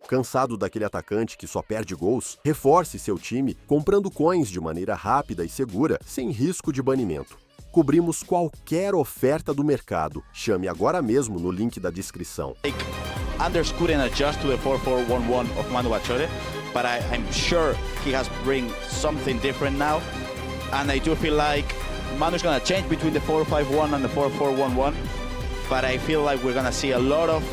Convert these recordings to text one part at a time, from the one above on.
Cansado daquele atacante que só perde gols? Reforce seu time comprando coins de maneira rápida e segura, sem risco de banimento. Cobrimos qualquer oferta do mercado. Chame agora mesmo no link da descrição. Anders couldn't adjust to the 4-4-1-1 of MANUBACHOORE, but I'm sure he has bring something different now. And I do feel like Manu's gonna change between the 4-5-1 and the 4-4-1-1. But I feel like we're gonna see a lot of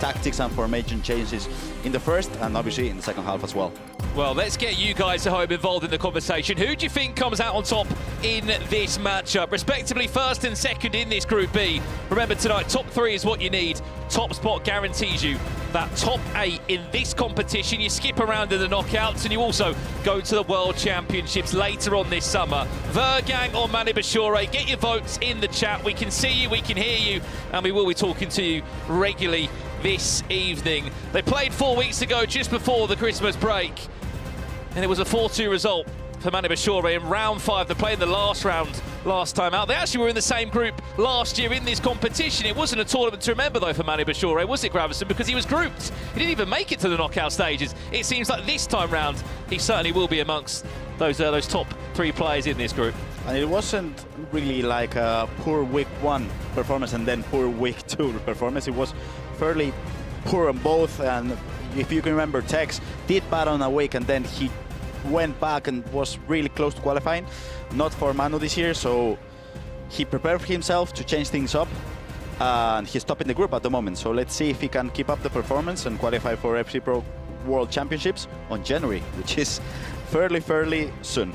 tactics and formation changes in the first and obviously in the second half as well. Well, let's get you guys at home involved in the conversation. Who do you think comes out on top in this matchup? Respectively, first and second in this Group B. Remember tonight, top 3 is what you need. Top spot guarantees you that top 8 in this competition. You skip around in the knockouts and you also go to the World Championships later on this summer. VERJGANG or MANUBACHOORE, get your votes in the chat. We can see you, we can hear you, and we will be talking to you regularly this evening. They played 4 weeks ago, just before the Christmas break, and it was a 4-2 result for MANUBACHOORE in round 5. They played in the last round last time out. They actually were in the same group last year in this competition. It wasn't a tournament to remember though for MANUBACHOORE, was it, Gravison? Because he was grouped. He didn't even make it to the knockout stages. It seems like this time round he certainly will be amongst those top 3 players in this group. And it wasn't really like a poor week 1 performance and then poor week 2 performance. It was fairly poor on both, and if you can remember, Tex did bad on a week and then he went back and was really close to qualifying. Not for Manu this year, so he prepared himself to change things up, and he's top in the group at the moment. So let's see if he can keep up the performance and qualify for FC Pro World Championships on January, which is fairly soon.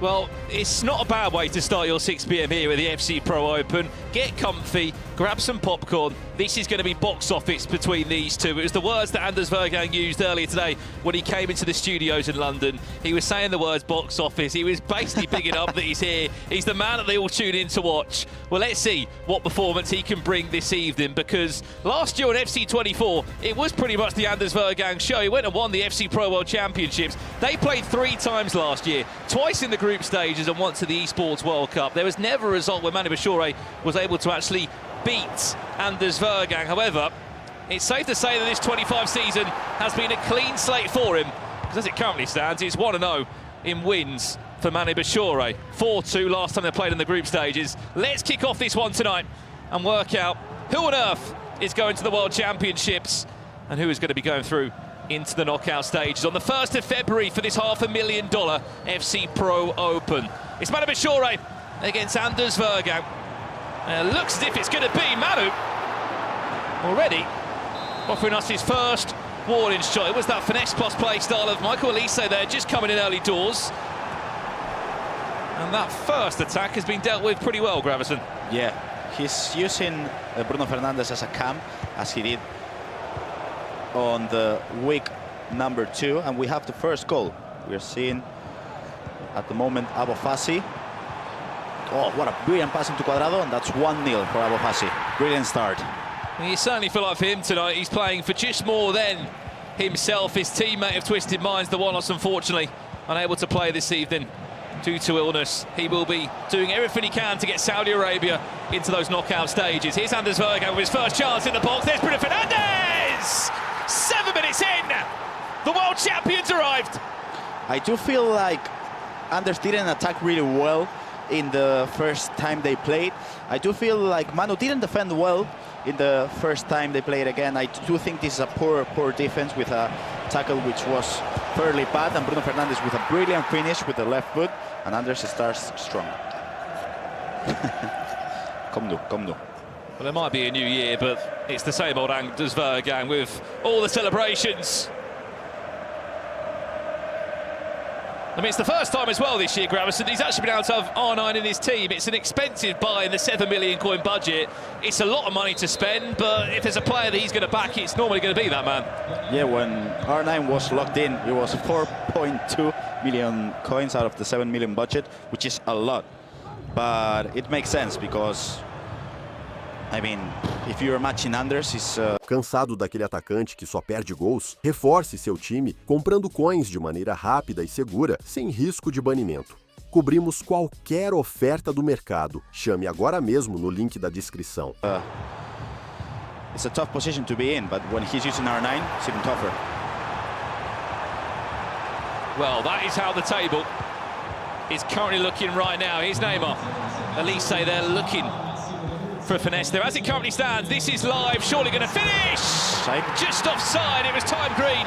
Well, it's not a bad way to start your 6 PM here with the FC Pro Open. Get comfy, grab some popcorn. This is going to be box office between these two. It was the words that Anders VERJGANG used earlier today when he came into the studios in London. He was saying the words box office. He was basically bigging up that he's here. He's the man that they all tune in to watch. Well, let's see what performance he can bring this evening, because last year on FC24, it was pretty much the Anders VERJGANG show. He went and won the FC Pro World Championships. They played 3 times last year, twice in the group stages and once at the Esports World Cup. There was never a result where MANUBACHOORE was able to actually beat Anders VERJGANG. However, it's safe to say that this 25 season has been a clean slate for him, because as it currently stands, it's 1-0 in wins for MANUBACHOORE. 4-2 last time they played in the group stages. Let's kick off this one tonight and work out who on earth is going to the World Championships and who is going to be going through into the knockout stages on the 1st of February for this $500,000 FC Pro Open. It's MANUBACHOORE against Anders VERJGANG. Looks as if it's going to be Manu already offering us his first warning shot. It was that finesse plus play style of Michael Elise there, just coming in early doors. And that first attack has been dealt with pretty well, Gravison. Yeah, he's using Bruno Fernandes as a cam, as he did on the week number 2, and we have the first goal. We're seeing at the moment Abofasi. Oh, what a brilliant pass into Cuadrado, and that's 1-0 for Abofasi. Brilliant start. You certainly feel like for him tonight, he's playing for just more than himself. His teammate of Twisted Minds, the Walnuts, unfortunately unable to play this evening due to illness. He will be doing everything he can to get Saudi Arabia into those knockout stages. Here's Anders VERJGANG with his first chance in the box. There's Bruno Fernandes! 7 minutes in, the world champions arrived. I do feel like Anders didn't attack really well in the first time they played. I do feel like Manu didn't defend well in the first time they played again. I do think this is a poor defense with a tackle which was fairly bad, and Bruno Fernandes with a brilliant finish with the left foot, and Anders starts strong. Come nous. Well, it might be a new year, but it's the same old Anders VERJGANG with all the celebrations. I mean, it's the first time as well this year, Gravison. He's actually been able to have R9 in his team. It's an expensive buy in the 7 million coin budget. It's a lot of money to spend, but if there's a player that he's going to back, it's normally going to be that man. Yeah, when R9 was locked in, it was 4.2 million coins out of the 7 million budget, which is a lot. But it makes sense because, I mean, if you're matching Anders, it's... Cansado daquele atacante que só perde gols? Reforce seu time comprando coins de maneira rápida e segura, sem risco de banimento. Cobrimos qualquer oferta do mercado. Chame agora mesmo no link da descrição. it's a tough position to be in, but when he's using R9, it's even tougher. Well, that is how the table is currently looking right now. Here's Neymar. Elise, they're looking for a finesse there. As it currently stands, this is live, surely going to finish! Side. Just offside, it was time green.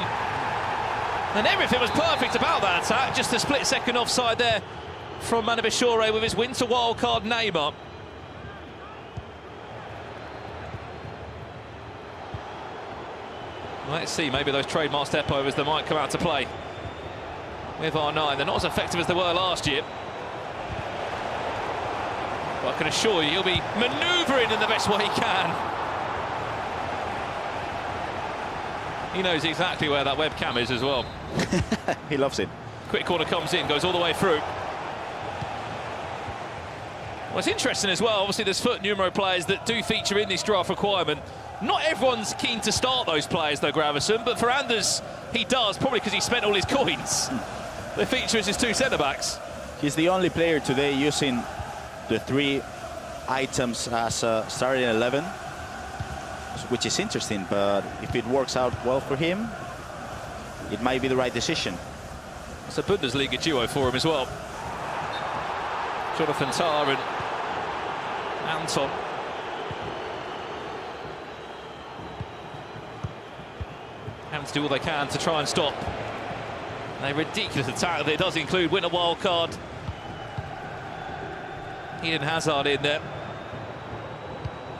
And everything was perfect about that attack. Just a split second offside there from MANUBACHOORE with his winter wildcard Neymar. Let's see, maybe those trademark step overs that might come out to play with R9. They're not as effective as they were last year. But I can assure you, he'll be manoeuvring in the best way he can. He knows exactly where that webcam is as well. He loves it. Quick corner comes in, goes all the way through. Well, it's interesting as well, obviously there's foot numero players that do feature in this draft requirement. Not everyone's keen to start those players though, Gravison, but for Anders, he does, probably because he spent all his coins. They feature as his two centre-backs. He's the only player today using the 3 items as starting 11, which is interesting, but if it works out well for him, it might be the right decision. It's a Bundesliga duo for him as well. Jonathan Tah and Anton. Having to do all they can to try and stop a ridiculous attack that does include winter wildcard Eden Hazard in there,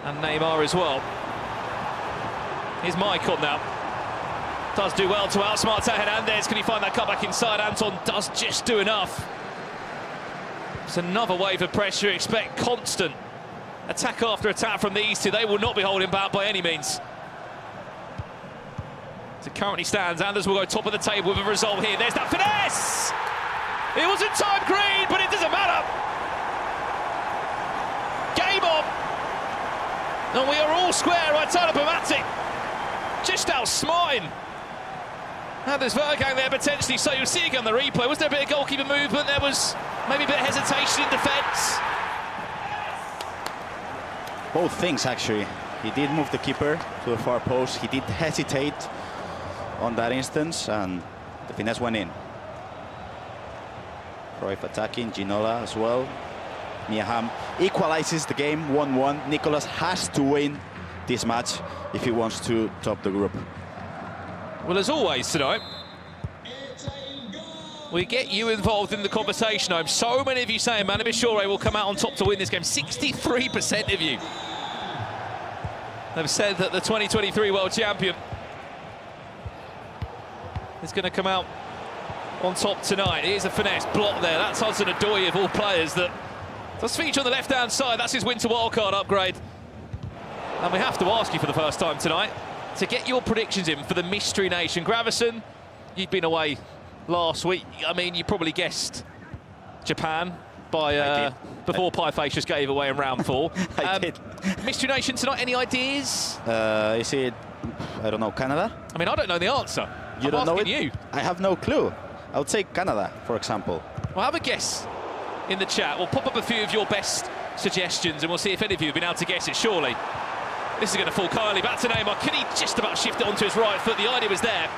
and Neymar as well. Here's Michael now. Does do well to outsmart Hernandez. Can he find that cutback inside? Anton does just do enough. It's another wave of pressure. Expect constant attack after attack from these two. They will not be holding back by any means. As it currently stands, Anders will go top of the table with a result here. There's that finesse! It wasn't time green, but it doesn't matter. Game on. And we are all square right side of Pamatic. Just outsmarting. Now there's VERJGANG there potentially, so you'll see again the replay. Was there a bit of goalkeeper movement? There was maybe a bit of hesitation in defence. Both things, actually. He did move the keeper to the far post. He did hesitate on that instance, and the finesse went in. Cruyff attacking, Ginola as well. Miaham equalizes the game, 1-1. Nicolas has to win this match if he wants to top the group. Well, as always tonight, we get you involved in the conversation. I'm so many of you saying MANUBACHOORE will come out on top to win this game. 63% of you have said that the 2023 world champion is going to come out on top tonight. Here's a finesse block there. That's Hudson Odoi of all players that does feature on the left-hand side. That's his winter wildcard upgrade. And we have to ask you for the first time tonight to get your predictions in for the Mystery Nation. Gravison, you'd been away last week. I mean, you probably guessed Japan by before Pieface just gave away in round 4. I did. Mystery Nation tonight, any ideas? Is it, I don't know, Canada? I mean, I don't know the answer. You don't know it? You. I have no clue. I would say Canada, for example. Well, have a guess in the chat. We'll pop up a few of your best suggestions and we'll see if any of you have been able to guess it, surely. This is going to fall kindly back to Neymar. Can he just about shift it onto his right foot? The idea was there.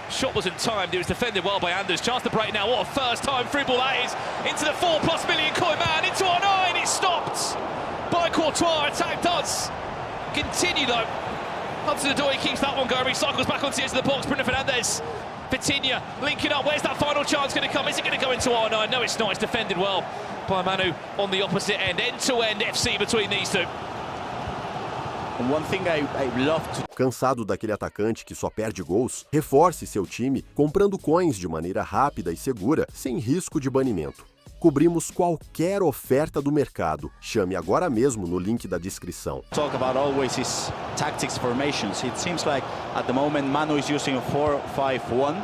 Shot wasn't timed. It was defended well by Anders. Chance to break now. What a first-time free ball that is. Into the 4+ million coin man. Into R9. It's stopped by Courtois. Attack does continue, though. Hudson Odoi keeps that one going. He cycles back onto the edge of the box. Bruno Fernandes. Vitinha linking up. Where's that final chance going to come? Is it going to go into R9? No, it's not. It's defended well by Manu on the opposite end. End-to-end FC between these two. One thing I love to... Cansado daquele atacante que só perde gols? Reforce seu time comprando coins de maneira rápida e segura, sem risco de banimento. Cobrimos qualquer oferta do mercado. Chame agora mesmo no link da descrição. Talk about always his tactics formations. It seems like at the moment Manu is using a 4-5-1,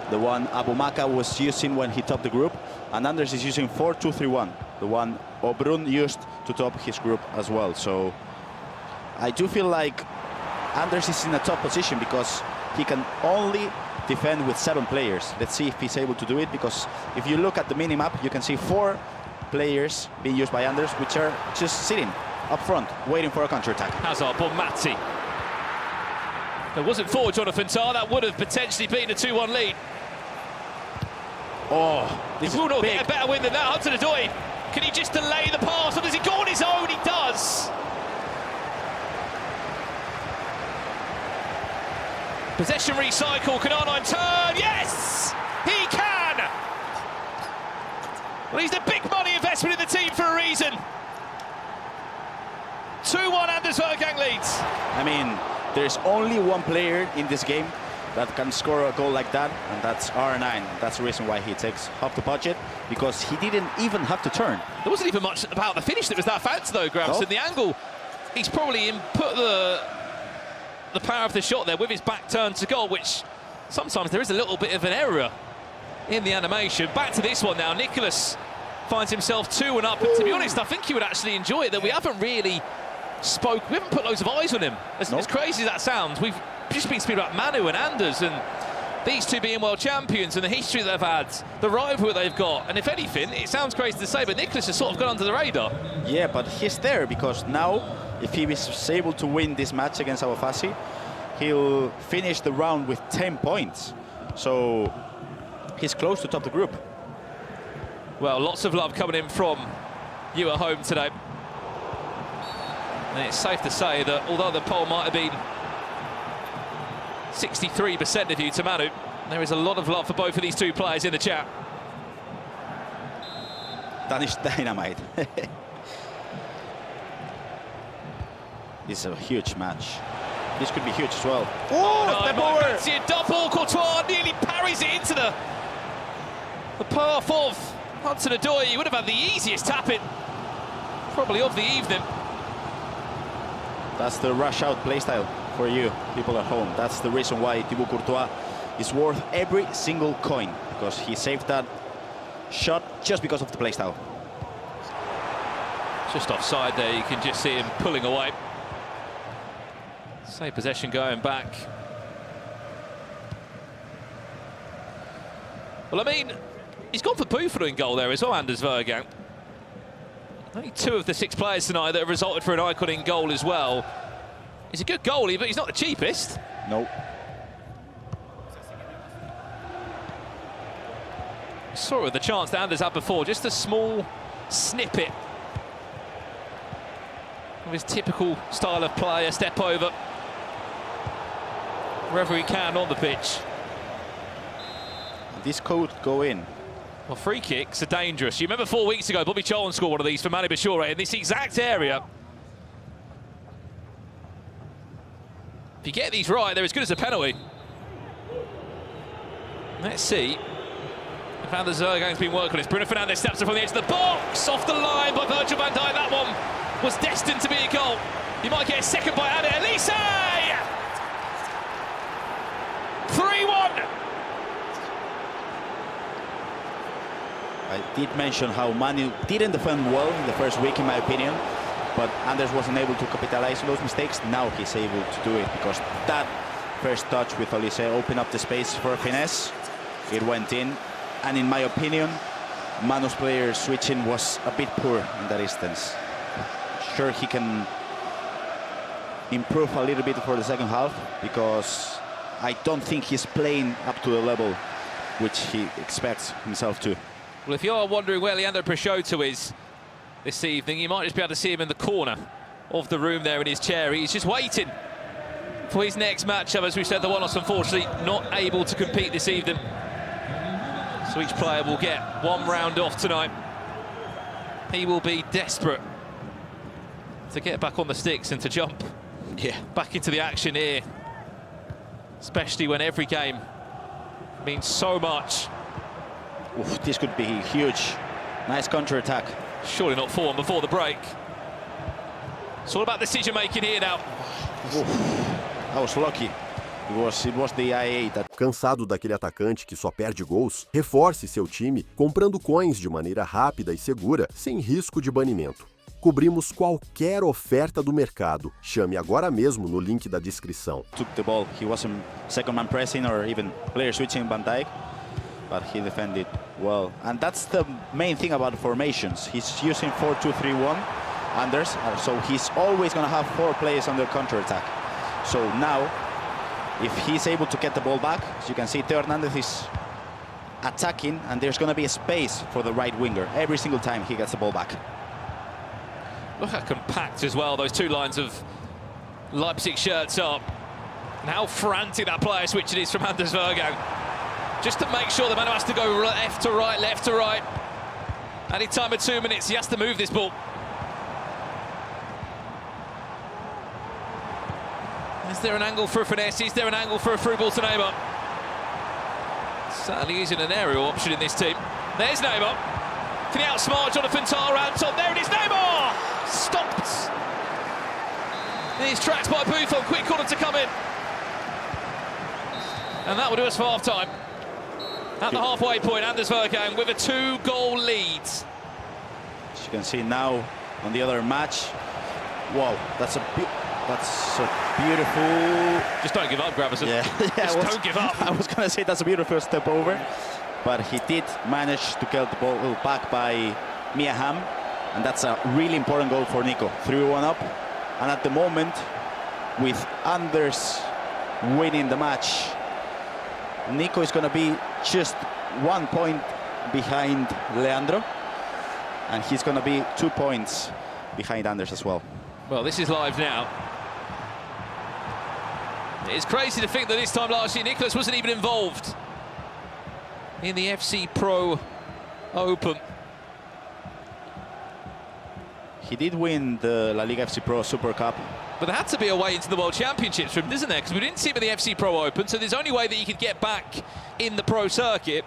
the one Abumaka was using when he topped the group, and Anders is using 4-2-3-1, the one Obrun used to top his group as well. So I do feel like Anders is in a top position because he can only defend with 7 players. Let's see if he's able to do it, because if you look at the mini-map, you can see 4 players being used by Anders, which are just sitting up front, waiting for a counter-attack. Hazard, Bonmati If it wasn't for Jonathan Tah, that would have potentially been a 2-1 lead. Oh, this he will is not big. get a better win than that. Hudson-Odoi, can he just delay the pass, or does he go on his own? He does. Possession recycle, can R9 turn? Yes! He can! Well, he's the big money investment in the team for a reason. 2-1 Anders VERJGANG leads. I mean, there's only one player in this game that can score a goal like that, and that's R9. That's the reason why he takes half the budget, because he didn't even have to turn. There wasn't even much about the finish that was that fancy though, Grabs. And the angle, he's probably put the power of the shot there with his back turned to goal, which sometimes there is a little bit of an error in the animation. Back to this one now. Nicholas finds himself 2-1 up, and to be honest, I think he would actually enjoy it that we haven't really we haven't put loads of eyes on him. As crazy as that sounds, we've just been speaking about Manu and Anders, and these two being world champions and the history they've had, the rivalry they've got, and if anything, it sounds crazy to say, but Nicholas has sort of gone under the radar. Yeah, but he's there because now, if he is able to win this match against Abafasi, he'll finish the round with 10 points. So he's close to top the group. Well, lots of love coming in from you at home today. And it's safe to say that although the poll might have been 63% of you to Manu, there is a lot of love for both of these two players in the chat. Danish Dynamite. This is a huge match. This could be huge as well. Oh, no, see a double. Courtois nearly parries it into the path of Hudson-Odoi. He would have had the easiest tap-in, probably of the evening. That's the rush-out playstyle for you, people at home. That's the reason why Thibaut Courtois is worth every single coin, because he saved that shot just because of the playstyle. Just offside there, you can just see him pulling away. Save possession going back. Well, I mean, he's gone for Buffalo in goal there as well, Anders VERJGANG. Only 2 of the 6 players tonight that have resulted for an icon in goal as well. He's a good goalie, but he's not the cheapest. Nope. Saw it with the chance that Anders had before, just a small snippet of his typical style of play, a step over wherever he can on the pitch. This could go in. Well, free kicks are dangerous. You remember 4 weeks ago, Bobby Charlton scored one of these for MANUBACHOORE in this exact area. If you get these right, they're as good as a penalty. Let's see if Anders VERJGANG's been working on this. Bruno Fernandes steps up from the edge of the box, off the line by Virgil van Dijk. That one was destined to be a goal. You might get a second bite at it. Elise! 3-1. I did mention how Manu didn't defend well in the first week, in my opinion, but Anders wasn't able to capitalize on those mistakes. Now he's able to do it, because that first touch with Elise opened up the space for a finesse. It went in, and in my opinion, Manu's player switching was a bit poor in that instance. Sure, he can improve a little bit for the second half, because I don't think he's playing up to the level which he expects himself to. Well, if you are wondering where Leandro Peixoto is this evening, you might just be able to see him in the corner of the room there in his chair. He's just waiting for his next matchup. As we said, the one-offs unfortunately not able to compete this evening. So each player will get 1 round off tonight. He will be desperate to get back on the sticks and to jump back into the action here. Especially when every game means so much. Oof, this could be huge. Nice counter-attack. Surely not 4-1 before the break. It's all about decision-making here now. I was lucky. It was the IA that... Cansado daquele atacante que só perde gols? Reforce seu time comprando coins de maneira rápida e segura, sem risco de banimento. Cobrimos qualquer oferta do mercado. Chame agora mesmo no link da descrição. Took the ball. He wasn't second man pressing or even player switching Van Dijk, but he defended well. And that's the main thing about formations. He's using 4-2-3-1, Anders, so he's always going to have 4 players under counter-attack. So now if he's able to get the ball back, as you can see, Theo Hernandez is attacking, and there's going to be a space for the right winger every single time he gets the ball back. Look how compact as well those two lines of Leipzig shirts are. And how frantic that player switch it is from Anders VERJGANG. Just to make sure the man has to go left to right, left to right. Any time of 2 minutes, he has to move this ball. Is there an angle for a finesse? Is there an angle for a through ball to Neymar? Certainly isn't an aerial option in this team. There's Neymar. Can he outsmart Jonathan Tah around top? There it is, Neymar! Stopped in his tracks by Buffon. Quick corner to come in. And that will do us for half-time. At the halfway point, Anders VERJGANG with a 2-goal lead. As you can see now on the other match. Wow, that's a beautiful... Just don't give up, Gravison. Yeah, Just don't give up. I was going to say that's a beautiful step over. But he did manage to get the ball back by Miaham. And that's a really important goal for Nico. 3-1 up. And at the moment, with Anders winning the match, Nico is going to be just 1 point behind Leandro. And he's going to be 2 points behind Anders as well. Well, this is live now. It's crazy to think that this time last year, Nicholas wasn't even involved in the FC Pro Open. He did win the La Liga FC Pro Super Cup. But there had to be a way into the World Championships for him, isn't there? Because we didn't see him in the FC Pro Open, so there's only way that he could get back in the pro circuit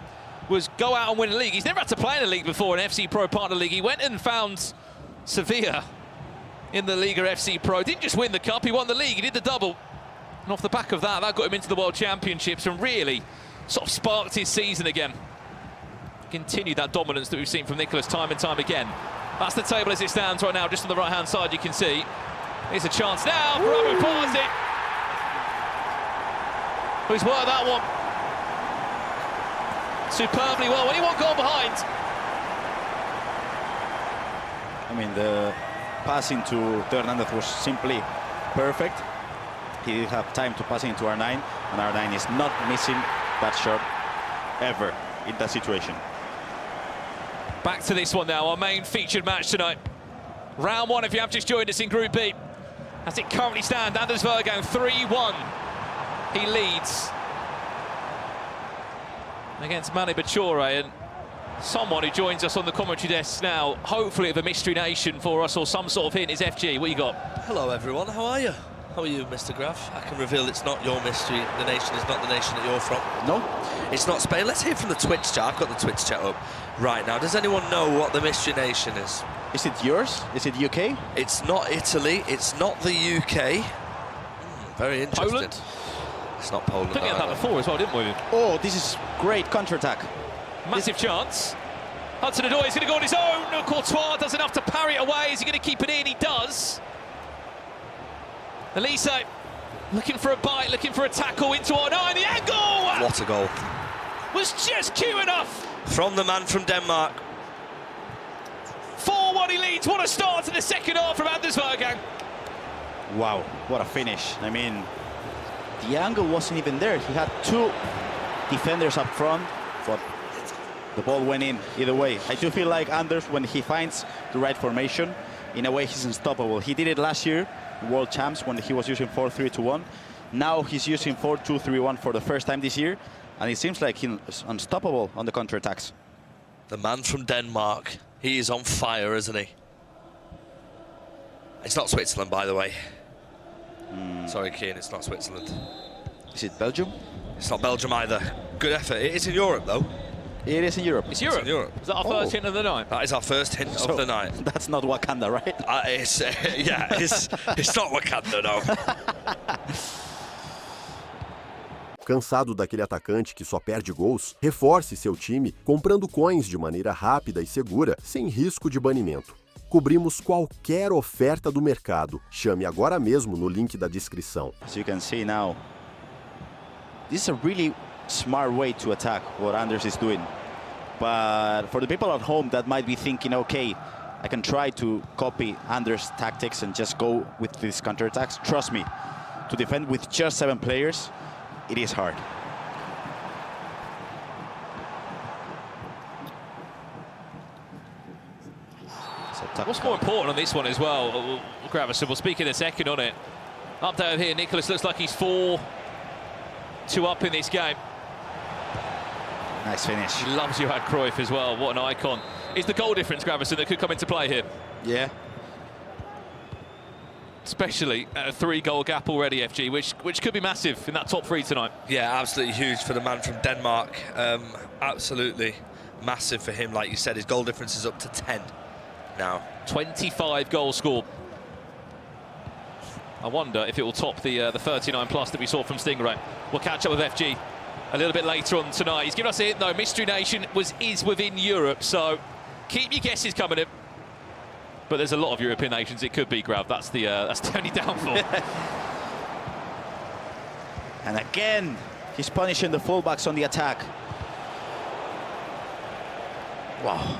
was go out and win a league. He's never had to play in a league before, an FC Pro Partner League. He went and found Sevilla in the Liga FC Pro. Didn't just win the cup, he won the league, he did the double. And off the back of that, that got him into the World Championships and really sort of sparked his season again. Continued that dominance that we've seen from Nicholas time and time again. That's the table as it stands right now, just on the right-hand side, you can see. Here's a chance now for Abu Party. He's worked that one superbly well. 1 goal behind. I mean, the passing to Theo Hernandez was simply perfect. He did have time to pass into R9, and R9 is not missing that shot ever in that situation. Back to this one now, our main featured match tonight. Round 1, if you have just joined us in Group B. As it currently stands, Anders VERJGANG 3-1. He leads against MANUBACHOORE, and someone who joins us on the commentary desk now, hopefully of a mystery nation for us or some sort of hint, is FG. What you got? Hello everyone, how are you? How are you, Mr. Graf? I can reveal it's not your mystery. The nation is not the nation that you're from. No? It's not Spain. Let's hear from the Twitch chat. I've got the Twitch chat up right now. Does anyone know what the mystery nation is? Is it yours? Is it UK? It's not Italy. It's not the UK. Very interesting. Poland? It's not Poland. I think we had that before as well, didn't we? Oh, this is great counter-attack. Massive chance. Hudson-Odoi is going to go on his own. Courtois does enough to parry it away. Is he going to keep it in? He does. Elise looking for a bite, looking for a tackle into R9. The angle! What a goal. Was just cute enough. From the man from Denmark. 4-1 he leads. What a start to the second half from Anders VERJGANG. Wow, what a finish. I mean, the angle wasn't even there. He had 2 defenders up front, but the ball went in either way. I do feel like Anders, when he finds the right formation, in a way he's unstoppable. He did it last year, World Champs, when he was using 4-3-2-1. Now he's using 4-2-3-1 for the first time this year, and it seems like he's unstoppable on the counter-attacks. The man from Denmark. He is on fire, isn't he? It's not Switzerland, by the way. Sorry, Keane, it's not Switzerland. Is it Belgium? It's not Belgium either. Good effort. It is in Europe, though. It is in Europe. It's Europe. It's in Europe. Is that our first hint of the night? That is our first hint of the night. That's not Wakanda, right? It's not Wakanda, no. Cansado daquele atacante que só perde gols? Reforce seu time comprando coins de maneira rápida e segura, sem risco de banimento. Cobrimos qualquer oferta do mercado. Chame agora mesmo no link da descrição. As you can see now, this is a really smart way to attack what Anders is doing. But for the people at home that might be thinking, okay, I can try to copy Anders' tactics and just go with these counterattacks. Trust me, to defend with just 7 players, it is hard. What's more important on this one as well, Gravison, we'll speak in a second on it. Update over here, Nicholas looks like he's 4-2 up in this game. Nice finish. He loves Johan Cruyff as well, what an icon. Is the goal difference, Gravison, that could come into play here? Yeah. Especially at a 3-goal gap already, FG, which could be massive in that top 3 tonight. Yeah, absolutely huge for the man from Denmark. Absolutely massive for him. Like you said, his goal difference is up to 10 now. 25 goals scored. I wonder if it will top the 39 plus that we saw from Stingray. We'll catch up with FG a little bit later on tonight. He's given us a hint though, Mystery Nation is within Europe, so keep your guesses coming in. But there's a lot of European nations it could be, Grav. That's the only downfall. And again, he's punishing the fullbacks on the attack. Wow.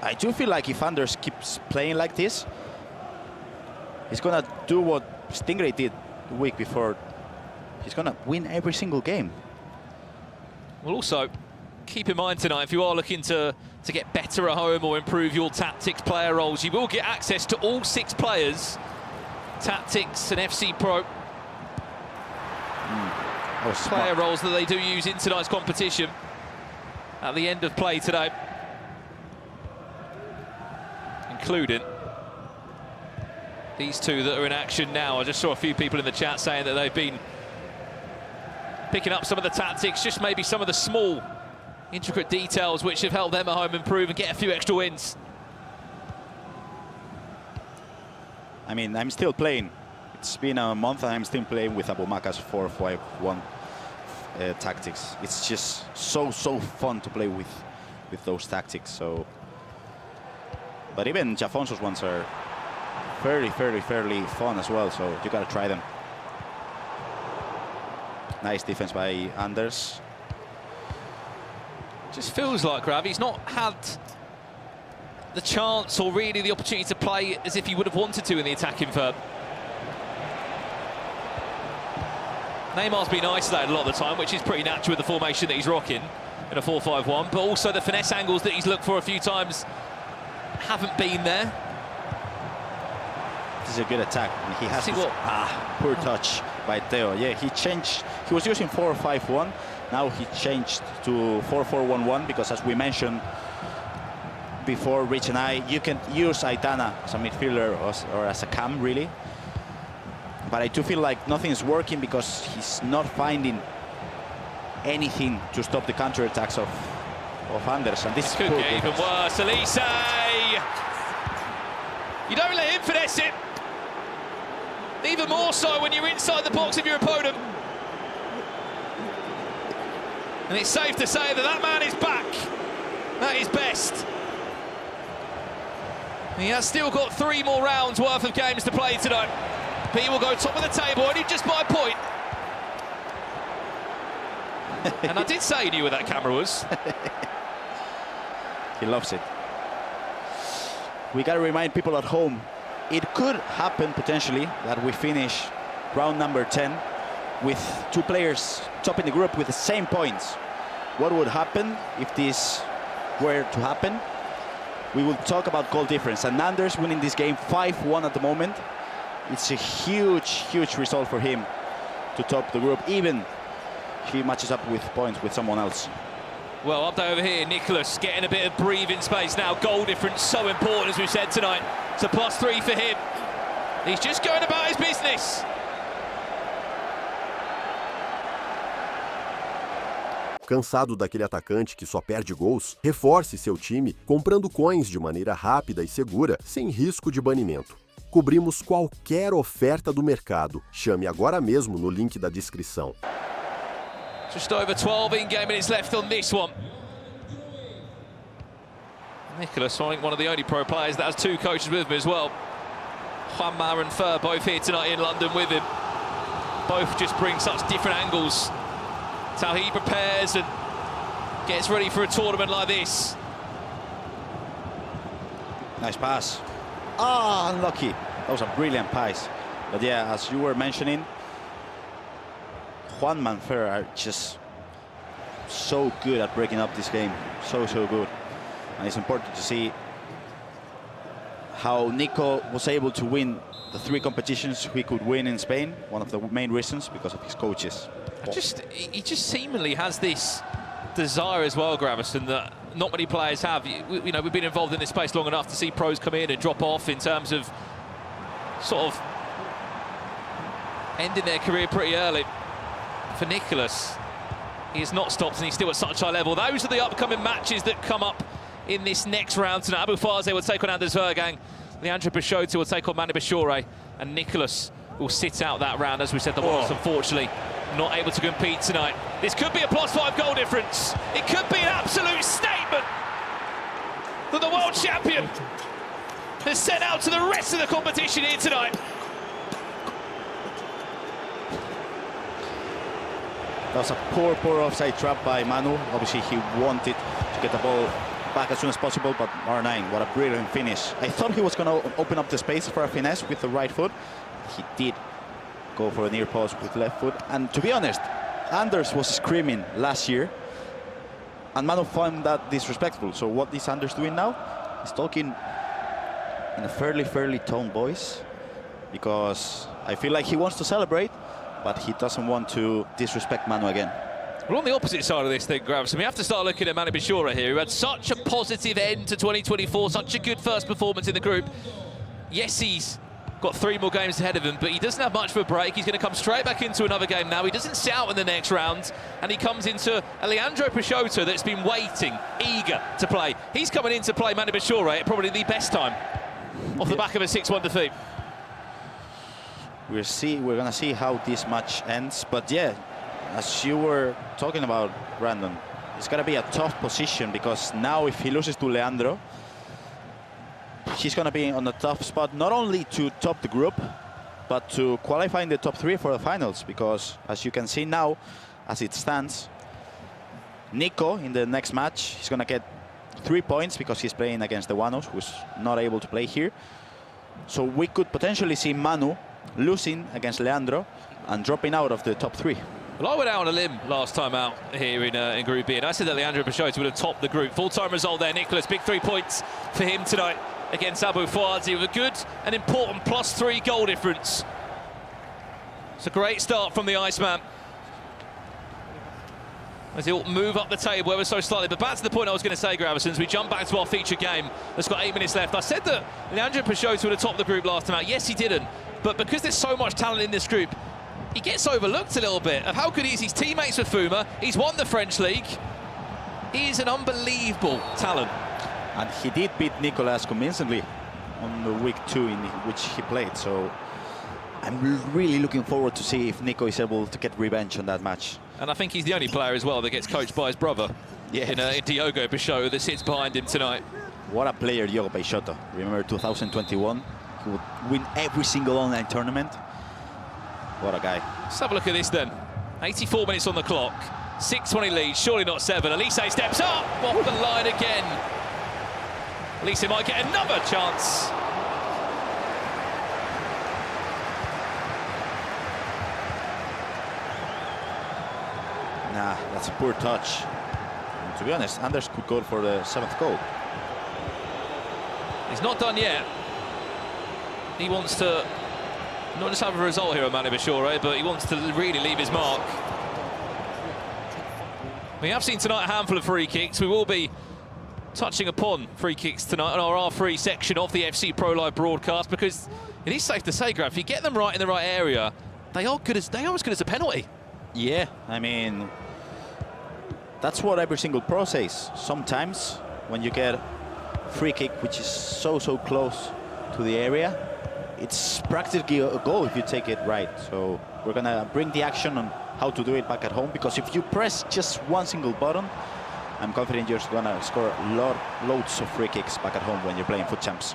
I do feel like if Anders keeps playing like this, he's gonna do what Stingray did the week before. He's gonna win every single game. Well, also, keep in mind tonight, if you are looking to get better at home or improve your tactics player roles, you will get access to all 6 players. Tactics and FC Pro player roles that they do use in tonight's competition at the end of play today. Including these 2 that are in action now. I just saw a few people in the chat saying that they've been picking up some of the tactics, just maybe some of the small, intricate details which have helped them at home improve and get a few extra wins. I mean, I'm still playing. It's been a month and I'm still playing with Abumaka's 4-5-1 tactics. It's just so fun to play with those tactics. So, but even Jafonso's ones are fairly fun as well, so you gotta try them. Nice defense by Anders. Just feels like, Grav, he's not had the chance or really the opportunity to play as if he would have wanted to in the attacking third. Neymar's been isolated a lot of the time, which is pretty natural with the formation that he's rocking in a 4-5-1, but also the finesse angles that he's looked for a few times haven't been there. This is a good attack. And he has poor touch by Theo. Yeah, he changed. He was using 4-5-1. Now he changed to 4-4-1-1 because, as we mentioned before, Rich and I, you can use Aitana as a midfielder or as a cam, really. But I do feel like nothing is working because he's not finding anything to stop the counter-attacks of Anders. And this could get even worse. Elise! You don't let him finesse it. Even more so when you're inside the box of your opponent. And it's safe to say that that man is back at his best. He has still got 3 more rounds worth of games to play tonight. But he will go top of the table, only just by a point. And I did say he knew where that camera was. He loves it. We got to remind people at home, it could happen potentially that we finish round number 10 with 2 players topping the group with the same points. What would happen if this were to happen? We will talk about goal difference. And Anders winning this game 5-1 at the moment. It's a huge result for him to top the group, even if he matches up with points with someone else. Well, update over here, Nicholas getting a bit of breathing space now. Goal difference so important, as we said tonight. It's a +3 for him. He's just going about his business. Cansado daquele atacante que só perde gols? Reforce seu time comprando coins de maneira rápida e segura, sem risco de banimento. Cobrimos qualquer oferta do mercado. Chame agora mesmo no link da descrição. Just over 12 in-game minutes left on this one. Nicholas, I think one of the only pro players that has 2 coaches with him as well. Juanma and Fer both here tonight in London with him. Both just bring such different angles. It's how he prepares and gets ready for a tournament like this. Nice pass. Ah, unlucky. That was a brilliant pass. But yeah, as you were mentioning, Juan Manfer are just so good at breaking up this game. So good. And it's important to see how Nico was able to win the 3 competitions he could win in Spain. One of the main reasons because of his coaches. He just seemingly has this desire as well, Gravison, that not many players have. You know, we've been involved in this space long enough to see pros come in and drop off in terms of sort of ending their career pretty early. For Nicholas, he has not stopped and he's still at such high level. Those are the upcoming matches that come up in this next round tonight. Abufaze will take on Anders Verjagang, Leandro Peixoto will take on MANUBACHOORE, and Nicholas will sit out that round. As we said, the Wolves unfortunately not able to compete tonight. This could be a +5 goal difference. It could be an absolute statement that the world champion has sent out to the rest of the competition here tonight. That was a poor offside trap by Manu. Obviously, he wanted to get the ball back as soon as possible, but R9, what a brilliant finish. I thought he was going to open up the space for a finesse with the right foot. He did go for a near post with left foot. And to be honest, Anders was screaming last year, and Manu found that disrespectful. So what is Anders doing now? He's talking in a fairly toned voice, because I feel like he wants to celebrate, but he doesn't want to disrespect Manu again. Well, on the opposite side of this thing, Gravison, we have to start looking at MANUBACHOORE here, who had such a positive end to 2024, such a good first performance in the group. Yes, he's got 3 more games ahead of him, but he doesn't have much of a break. He's going to come straight back into another game now. He doesn't sit out in the next round, and he comes into a Leandro Peixoto that's been waiting, eager to play. He's coming in to play MANUBACHOORE at probably the best time, off the back of a 6-1 defeat. We're going to see how this match ends, but yeah, as you were talking about, Brandon, it's going to be a tough position, because now if he loses to Leandro, he's going to be on a tough spot, not only to top the group, but to qualify in the top 3 for the finals, because as you can see now, as it stands, Nico in the next match, he's going to get 3 points because he's playing against the Wanos, who's not able to play here. So we could potentially see Manu losing against Leandro and dropping out of the top 3. Well, I went out on a limb last time out here in Group B, and I said that Leandro Peixoto would have topped the group. Full-time result there, Nicholas. Big 3 points for him tonight against Abufaze with a good and important +3 goal difference. It's a great start from the Iceman, as he'll move up the table ever so slightly. But back to the point I was going to say, Gravison, as we jump back to our feature game that's got 8 minutes left. I said that Leandro Peixoto would have topped the group last time out. Yes, he didn't. But because there's so much talent in this group, he gets overlooked a little bit of how good he is. He's teammates with Fuma. He's won the French league. He is an unbelievable talent. And he did beat Nicolas convincingly on the week 2 in which he played. So I'm really looking forward to see if Nico is able to get revenge on that match. And I think he's the only player as well that gets coached by his brother, in Diogo Peixoto, that sits behind him tonight. What a player, Diogo Peixoto. Remember 2021? He would win every single online tournament. What a guy. Let's have a look at this then. 84 minutes on the clock. 6-20 lead, surely not 7. Elise steps up, off the line again. Elise might get another chance. Nah, that's a poor touch. And to be honest, Anders could go for the 7th goal. He's not done yet. He wants to not just have a result here at MANUBACHOORE, but he wants to really leave his mark. We have seen tonight a handful of free kicks. We will be touching upon free kicks tonight on our R3 section of the FC Pro Live broadcast, because it is safe to say, Graf, if you get them right in the right area, they are as good as a penalty. Yeah, I mean, that's what every single pro says. Sometimes when you get a free kick which is so close to the area, it's practically a goal if you take it right. So we're gonna bring the action on how to do it back at home, because if you press just one single button, I'm confident you're gonna score loads of free kicks back at home when you're playing Foot Champs.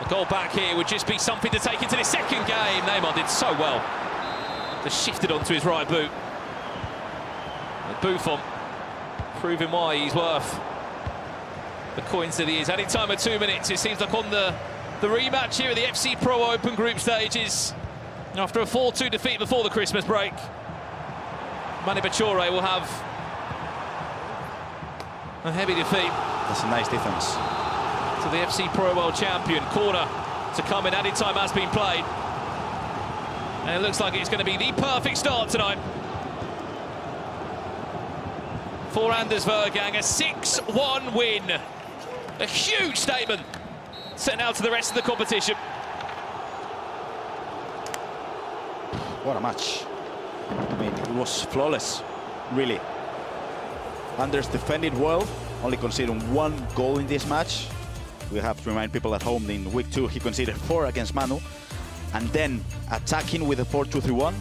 A goal back here would just be something to take into the second game. Neymar did so well. Just shifted onto his right boot. Buffon proving why he's worth the coins that he is. Adding time of 2 minutes, it seems like on the rematch here at the FC Pro Open group stages. After a 4-2 defeat before the Christmas break, MANUBACHOORE will have a heavy defeat. That's a nice defense. To the FC Pro World Champion. Corner to come in, added time has been played. And it looks like it's going to be the perfect start tonight for Anders VERJGANG, a 6-1 win. A huge statement sent out to the rest of the competition. What a match. I mean, it was flawless, really. Anders defended well, only conceding 1 goal in this match. We have to remind people at home in week 2 he conceded 4 against Manu. And then attacking with a 4-2-3-1,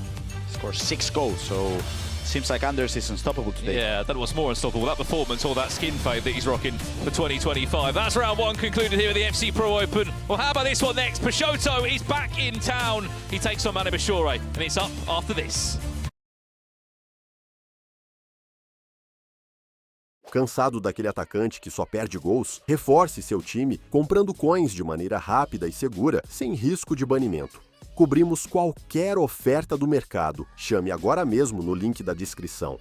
scored 6 goals. So seems like Anders is unstoppable today. Yeah, that was more unstoppable, that performance or that skin fade that he's rocking for 2025. That's round 1 concluded here at the FC Pro Open. Well, how about this one next? Peixoto is back in town. He takes on MANUBACHOORE, and it's up after this. Cansado daquele atacante que só perde gols? Reforce seu time comprando coins de maneira rápida e segura, sem risco de banimento. Cobrimos qualquer oferta do mercado. Chame agora mesmo no link da descrição.